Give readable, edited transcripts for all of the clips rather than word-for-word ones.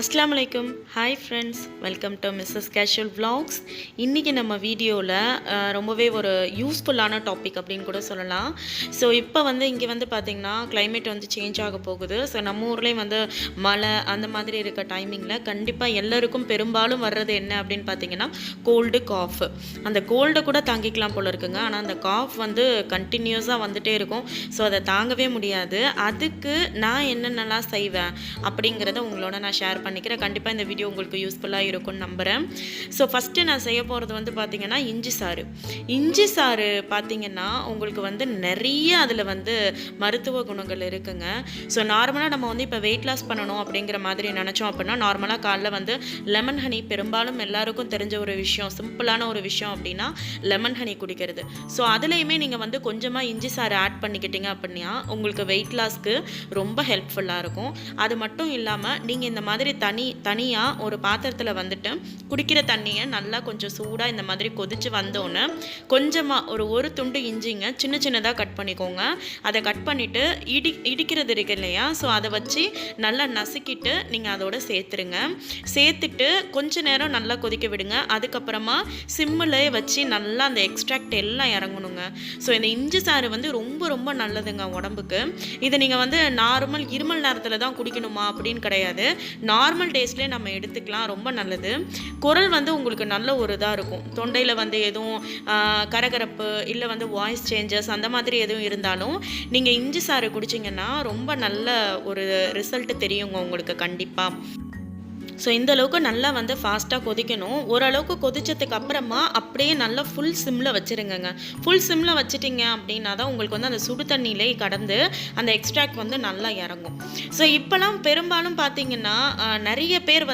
அஸ்ஸலாமு அலைக்கும். Hi friends, welcome to missus casual vlogs. இன்றைக்கி நம்ம வீடியோவில் ரொம்பவே ஒரு யூஸ்ஃபுல்லான டாபிக் அப்படின்னு கூட சொல்லலாம். ஸோ இப்போ இங்கே பார்த்திங்கன்னா கிளைமேட் சேஞ்ச் ஆக போகுது. ஸோ நம்ம ஊர்லேயும் மழை அந்த மாதிரி இருக்க டைமிங்கில் கண்டிப்பாக எல்லாருக்கும் பெரும்பாலும் வர்றது என்ன அப்படின்னு பார்த்தீங்கன்னா கோல்டு காஃப். அந்த கோல்டை கூட தாங்கிக்கலாம் போல இருக்குங்க. ஆனால் அந்த காஃப் கண்டினியூஸாக வந்துகிட்டே இருக்கும். ஸோ அதை தாங்கவே முடியாது. அதுக்கு நான் என்னென்னலாம் செய்வேன் அப்படிங்கிறத உங்களோட நான் ஷேர் பண்ணிக்கிறேன். கண்டிப்பாக இந்த வீடியோ உங்களுக்கு யூஸ்ஃபுல்லாக இருக்கும்னு நம்புகிறேன். ஸோ ஃபஸ்ட்டு நான் செய்ய போகிறது பார்த்திங்கன்னா இஞ்சி சாறு. இஞ்சி சாறு பார்த்திங்கன்னா உங்களுக்கு நிறைய அதில் மருத்துவ குணங்கள் இருக்குங்க. ஸோ நார்மலாக நம்ம இப்போ வெயிட் லாஸ் பண்ணணும் அப்படிங்கிற மாதிரி நினச்சோம் அப்படின்னா நார்மலாக காலைல லெமன் ஹனி, பெரும்பாலும் எல்லாருக்கும் தெரிஞ்ச ஒரு விஷயம், சிம்பிளான ஒரு விஷயம் அப்படின்னா லெமன் ஹனி குடிக்கிறது. ஸோ அதுலேயுமே நீங்கள் கொஞ்சமாக இஞ்சி சாறு ஆட் பண்ணிக்கிட்டீங்க அப்படின்னா உங்களுக்கு வெயிட் லாஸ்க்கு ரொம்ப ஹெல்ப்ஃபுல்லாக இருக்கும். அது மட்டும் இல்லாமல் நீங்கள் இந்த மாதிரி தனியாக ஒரு பாத்திரத்தில் குடிக்கிற தண்ணியை நல்லா கொஞ்சம் சூடாக இந்த மாதிரி கொதித்து வந்தோன்னே கொஞ்சமாக ஒரு துண்டு இஞ்சிங்க சின்ன சின்னதாக கட் பண்ணிக்கோங்க. அதை கட் பண்ணிவிட்டு இடிக்கிறது இருக்கு இல்லையா, ஸோ அதை வச்சு நல்லா நசுக்கிட்டு நீங்கள் அதோட சேர்த்துட்டு கொஞ்ச நேரம் நல்லா கொதிக்க விடுங்க. அதுக்கப்புறமா சிம்மில் வச்சு நல்லா அந்த எக்ஸ்ட்ராக்ட் எல்லாம் இறங்கணுங்க. ஸோ இந்த இஞ்சி சாறு ரொம்ப ரொம்ப நல்லதுங்க உடம்புக்கு. இதை நீங்கள் நார்மல் இருமல் நேரத்தில் தான் குடிக்கணுமா அப்படின்னு கிடையாது. நார்மல் டேஸ்லேயே நம்ம எடுத்துக்கலாம், ரொம்ப நல்லது. குரல் உங்களுக்கு நல்ல ஒரு இதாக இருக்கும். தொண்டையில் எதுவும் கரகரப்பு இல்லை வாய்ஸ் சேஞ்சஸ் அந்த மாதிரி எதுவும் இருந்தாலும் நீங்கள் இஞ்சி சாறு குடிச்சிங்கன்னா ரொம்ப நல்ல ஒரு ரிசல்ட் தெரியுங்க உங்களுக்கு கண்டிப்பாக. ஸோ இந்தளவுக்கு நல்லா ஃபாஸ்ட்டாக கொதிக்கணும். ஓரளவுக்கு கொதிச்சதுக்கு அப்புறமா அப்படியே நல்லா ஃபுல் சிம்மில் வச்சுருங்கங்க. ஃபுல் சிம்மில் வச்சுட்டிங்க அப்படின்னா தான் உங்களுக்கு அந்த சுடு தண்ணியிலே கடந்து அந்த எக்ஸ்ட்ராக்ட் நல்லா இறங்கும். ஸோ இப்போலாம் பெரும்பாலும் பார்த்திங்கன்னா நிறைய பேர்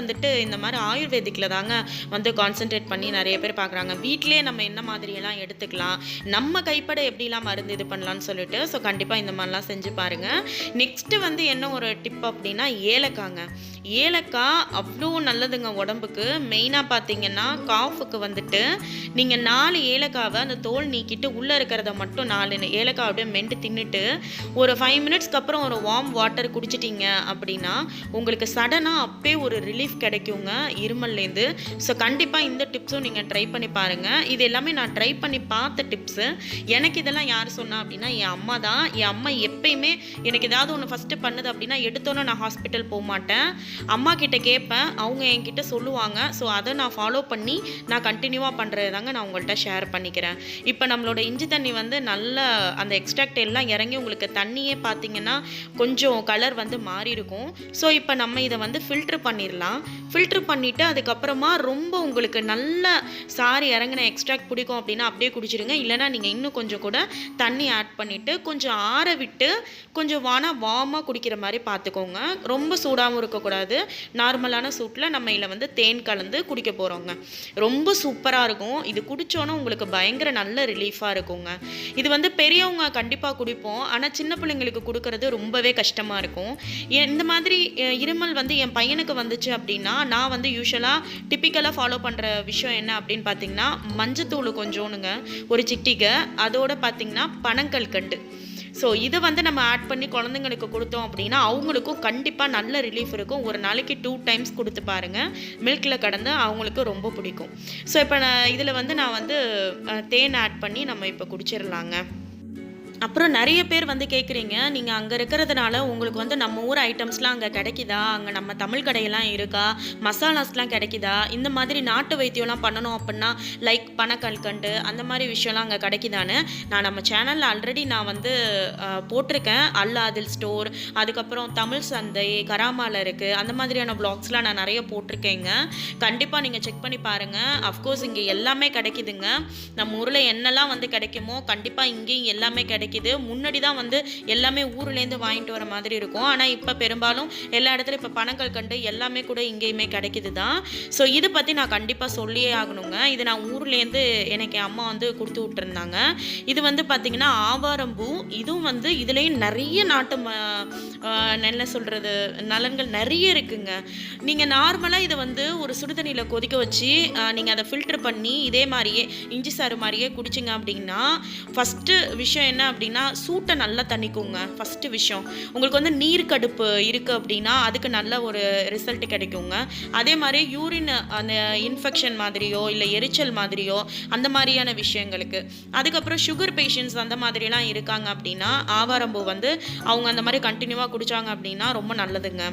இந்த மாதிரி ஆயுர்வேதிக்கில் தாங்க கான்சென்ட்ரேட் பண்ணி நிறைய பேர் பார்க்குறாங்க. வீட்டிலே நம்ம என்ன மாதிரியெல்லாம் எடுத்துக்கலாம், நம்ம கைப்பட எப்படிலாம் மருந்து இது பண்ணலான்னு சொல்லிட்டு ஸோ கண்டிப்பாக இந்த மாதிரிலாம் செஞ்சு பாருங்கள். நெக்ஸ்ட்டு என்ன ஒரு டிப் அப்படின்னா ஏலக்காங்க. ஏலக்காய் அவ்வளோ நல்லதுங்க உடம்புக்கு. மெயினாக பார்த்தீங்கன்னா காஃபுக்கு நீங்கள் 4 ஏலக்காவை அந்த தோல் நீக்கிட்டு உள்ளே இருக்கிறத மட்டும் 4 ஏலக்காய் அப்படியே மென்று தின்னுட்டு ஒரு 5 மினிட்ஸ்க்கு அப்புறம் ஒரு வார்ம் வாட்டர் குடிச்சிட்டிங்க அப்படின்னா உங்களுக்கு சடனாக அப்பே ஒரு ரிலீஃப் கிடைக்குங்க இருமல்லேருந்து. ஸோ கண்டிப்பாக இந்த டிப்ஸும் நீங்கள் ட்ரை பண்ணி பாருங்கள். இது எல்லாமே நான் ட்ரை பண்ணி பார்த்த டிப்ஸு. எனக்கு இதெல்லாம் யார் சொன்னா அப்படின்னா என் அம்மா தான். என் அம்மா எப்பயுமே எனக்கு ஏதாவது ஒன்று ஃபஸ்ட்டு பண்ணுது அப்படின்னா எடுத்தோன்னே நான் ஹாஸ்பிட்டல் போக மாட்டேன், அம்மா கிட்ட கேட்பேன், அவங்க என்கிட்ட சொல்லுவாங்க. ஸோ அதை நான் ஃபாலோ பண்ணி நான் கண்டினியூவாக பண்ணுறது தாங்க நான் உங்கள்கிட்ட ஷேர் பண்ணிக்கிறேன். இப்போ நம்மளோட இஞ்சி தண்ணி நல்லா அந்த எக்ஸ்ட்ராக்ட் எல்லாம் இறங்கி உங்களுக்கு தண்ணியே பார்த்தீங்கன்னா கொஞ்சம் கலர் மாறி இருக்கும். ஸோ இப்போ நம்ம இதை ஃபில்ட்ரு பண்ணிடலாம். ஃபில்ட்ரு பண்ணிவிட்டு அதுக்கப்புறமா ரொம்ப உங்களுக்கு நல்ல சாறு இறங்கின எக்ஸ்ட்ராக்ட் பிடிக்கும் அப்படின்னா அப்படியே குடிச்சிடுங்க. இல்லைனா நீங்கள் இன்னும் கொஞ்சம் கூட தண்ணி ஆட் பண்ணிவிட்டு கொஞ்சம் ஆற விட்டு கொஞ்சம் வார்மாக குடிக்கிற மாதிரி பார்த்துக்கோங்க. ரொம்ப சூடாகவும் இருக்கக்கூடாது. நார்மலான சூட்டில் நம்ம இதில் தேன் கலந்து குடிக்க போகிறோங்க. ரொம்ப சூப்பராக இருக்கும். இது குடித்தோன்னா உங்களுக்கு பயங்கர நல்ல ரிலீஃபாக இருக்குங்க. இது பெரியவங்க கண்டிப்பாக குடிப்போம், ஆனால் சின்ன பிள்ளைங்களுக்கு கொடுக்கறது ரொம்பவே கஷ்டமாக இருக்கும். இந்த மாதிரி இருமல் என் பையனுக்கு வந்துச்சு அப்படின்னா நான் யூஸ்வலாக டிப்பிக்கலாக ஃபாலோ பண்ணுற விஷயம் என்ன அப்படின்னு பார்த்தீங்கன்னா மஞ்சத்தூள் கொஞ்சோனுங்க, ஒரு சிட்டிகை, அதோடு பார்த்திங்கன்னா பனங்கல்கண்டு. ஸோ இதை நம்ம ஆட் பண்ணி குழந்தைங்களுக்கு கொடுத்தோம் அப்படின்னா அவங்களுக்கும் கண்டிப்பாக நல்ல ரிலீஃப் இருக்கும். ஒரு நாளைக்கு 2 டைம்ஸ் கொடுத்து பாருங்கள், மில்கில் கடந்து அவங்களுக்கு ரொம்ப பிடிக்கும். ஸோ இப்போ இதில் நான் தேன் ஆட் பண்ணி நம்ம இப்போ குடிச்சிடலாங்க. அப்புறம் நிறைய பேர் கேட்குறீங்க, நீங்கள் அங்கே இருக்கிறதுனால உங்களுக்கு நம்ம ஊர் ஐட்டம்ஸ்லாம் அங்கே கிடைக்குதா, அங்கே நம்ம தமிழ் கடையெல்லாம் இருக்கா, மசாலாஸ்லாம் கிடைக்குதா, இந்த மாதிரி நாட்டு வைத்தியம்லாம் பண்ணணும் அப்படின்னா லைக் பனக்கல்கண்டு அந்த மாதிரி விஷயம்லாம் அங்கே கிடைக்குதான்னு நான் நம்ம சேனலில் ஆல்ரெடி நான் போட்டிருக்கேன். அல்லாதில் ஸ்டோர், அதுக்கப்புறம் தமிழ் சந்தை, கராமாவில் இருக்குது, அந்த மாதிரியான வ்ளாக்ஸ்லாம் நான் நிறைய போட்டிருக்கேங்க. கண்டிப்பாக நீங்கள் செக் பண்ணி பாருங்கள். அஃப்கோர்ஸ் இங்கே எல்லாமே கிடைக்குதுங்க. நம்ம ஊரில் என்னெல்லாம் கிடைக்குமோ கண்டிப்பாக இங்கேயும் எல்லாமே கிடைக்குது. முன்னாடி தான் எல்லாமே ஊர்லேருந்து வாங்கிட்டு வர மாதிரி இருக்கும். ஆனால் இப்போ பெரும்பாலும் எல்லா இடத்துலையும் இப்போ பனங்கல்கண்டு எல்லாமே கூட இங்கேயுமே கிடைக்குது தான். ஸோ இதை பற்றி நான் கண்டிப்பாக சொல்லியே ஆகணுங்க. இது நான் ஊர்லேருந்து எனக்கு என் அம்மா கொடுத்து விட்டுருந்தாங்க. இது பார்த்திங்கன்னா ஆவாரம்பூ. இதுவும் இதுலேயும் நிறைய நாட்டு என்ன சொல்கிறது நலன்கள் நிறைய இருக்குங்க. நீங்கள் நார்மலாக இதை ஒரு சுடுதண்ணியில் கொதிக்க வச்சு நீங்கள் அதை ஃபில்டர் பண்ணி இதே மாதிரியே இஞ்சி சாறு மாதிரியே குடிச்சிங்க அப்படின்னா ஃபஸ்ட்டு விஷயம் என்ன அப்படின்னா சூட்டை நல்லா தணிக்குங்க. ஃபஸ்ட்டு விஷயம் உங்களுக்கு வந்து நீர் கடுப்பு இருக்குது அப்படின்னா அதுக்கு நல்ல ஒரு ரிசல்ட் கிடைக்குங்க. அதே மாதிரி யூரின் அந்த இன்ஃபெக்ஷன் மாதிரியோ இல்லை எரிச்சல் மாதிரியோ அந்த மாதிரியான விஷயங்களுக்கு. அதுக்கப்புறம் சுகர் பேஷண்ட்ஸ் அந்த மாதிரிலாம் இருக்காங்க அப்படின்னா ஆவாரம்பூ வந்து அவங்க அந்த மாதிரி கண்டினியூவாக குடித்தாங்க அப்படின்னா ரொம்ப நல்லதுங்க.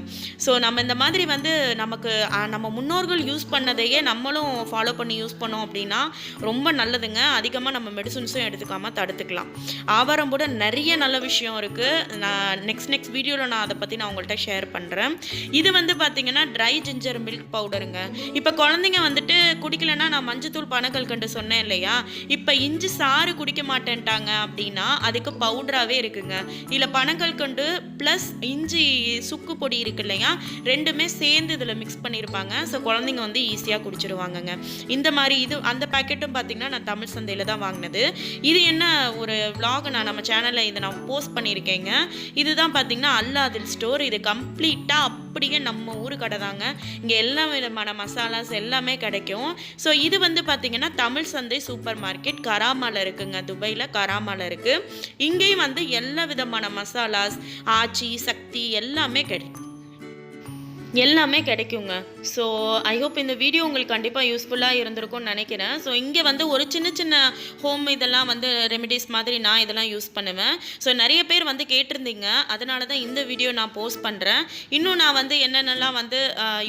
ஸோ நம்ம இந்த மாதிரி வந்து நமக்கு நம்ம முன்னோர்கள் யூஸ் பண்ணதையே நம்மளும் ஃபாலோ பண்ணி யூஸ் பண்ணோம் அப்படின்னா ரொம்ப நல்லதுங்க. அதிகமாக நம்ம மெடிசன்ஸும் எடுத்துக்காமல் தடுத்துக்கலாம். ஆவாரம்போட நிறைய நல்ல விஷயம் இருக்குது. நான் நெக்ஸ்ட் வீடியோவில் நான் அதை பற்றி நான் உங்கள்கிட்ட ஷேர் பண்ணுறேன். இது வந்து பார்த்திங்கன்னா ட்ரை ஜிஞ்சர் மில்க் பவுடருங்க. இப்போ குழந்தைங்க வந்துட்டு குடிக்கலைன்னா நான் மஞ்சத்தூள் பனக்கல்கண்டு சொன்னேன் இல்லையா, இப்போ இஞ்சி சாறு குடிக்க மாட்டேன்ட்டாங்க அப்படின்னா அதுக்கு பவுடராகவே இருக்குங்க. இதில் பனக்கல்கண்டு ப்ளஸ் இஞ்சி சுக்கு பொடி இருக்கு இல்லையா, ரெண்டுமே சேர்ந்து இதில் மிக்ஸ் பண்ணியிருப்பாங்க. ஸோ குழந்தைங்க வந்து ஈஸியாக குடிச்சிருவாங்கங்க. இந்த மாதிரி இது அந்த பேக்கெட்டும் பார்த்திங்கன்னா நான் தமிழ் சந்தையில் தான் வாங்கினது. இது என்ன ஒரு vlog நான் நம்ம சேனலில் இதை நான் போஸ்ட் பண்ணியிருக்கேங்க. இதுதான் பார்த்திங்கன்னா அல்லாதில் ஸ்டோர். இது கம்ப்ளீட்டாக அப்படியே நம்ம ஊர் கடை தாங்க. இங்கே எல்லா விதமான மசாலாஸ் எல்லாமே கிடைக்கும். ஸோ இது வந்து பார்த்திங்கன்னா தமிழ் சந்தை சூப்பர் மார்க்கெட் கராமாவில் இருக்குங்க. துபாயில் கராமாவில் இருக்குது. இங்கேயும் வந்து எல்லா விதமான மசாலாஸ் ஆச்சி சக்தி எல்லாமே கிடைக்குங்க. ஸோ ஐ ஹோப் இந்த வீடியோ உங்களுக்கு கண்டிப்பாக யூஸ்ஃபுல்லாக இருந்திருக்கும்னு நினைக்கிறேன். ஸோ இங்கே வந்து ஒரு சின்ன ஹோம் இதெல்லாம் வந்து ரெமிடிஸ் மாதிரி நான் இதெல்லாம் யூஸ் பண்ணுவேன். ஸோ நிறைய பேர் வந்து கேட்டிருந்தீங்க, அதனால தான் இந்த வீடியோ நான் போஸ்ட் பண்ணுறேன். இன்னும் நான் வந்து என்னென்னலாம் வந்து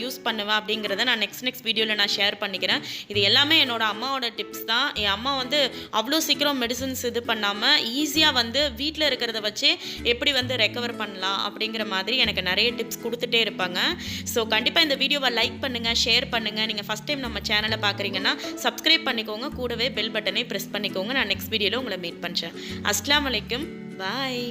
யூஸ் பண்ணுவேன் அப்படிங்கிறத நான் நெக்ஸ்ட் வீடியோவில் நான் ஷேர் பண்ணிக்கிறேன். இது எல்லாமே என்னோடய அம்மாவோட டிப்ஸ் தான். என் அம்மா வந்து அவ்வளோ சீக்கிரம் மெடிசன்ஸ் இது பண்ணாமல் ஈஸியாக வந்து வீட்டில் இருக்கிறத வச்சு எப்படி வந்து ரெக்கவர் பண்ணலாம் அப்படிங்கிற மாதிரி எனக்கு நிறைய டிப்ஸ் கொடுத்துட்டே இருப்பாங்க. ஸோ கண்டிப்பாக இந்த வீடியோவை லைக் பண்ணுங்கள், ஷேர் பண்ணுங்கள். நீங்கள் ஃபஸ்ட் டைம் நம்ம சேனலை பார்க்குறீங்கன்னா சப்ஸ்கிரைப் பண்ணிக்கோங்க, கூடவே பெல் பட்டனை ப்ரெஸ் பண்ணிக்கோங்க. நான் நெக்ஸ்ட் வீடியோவில் உங்களை மீட் பண்ணுறேன். அஸ்ஸலாமு அலைக்கும், பாய்.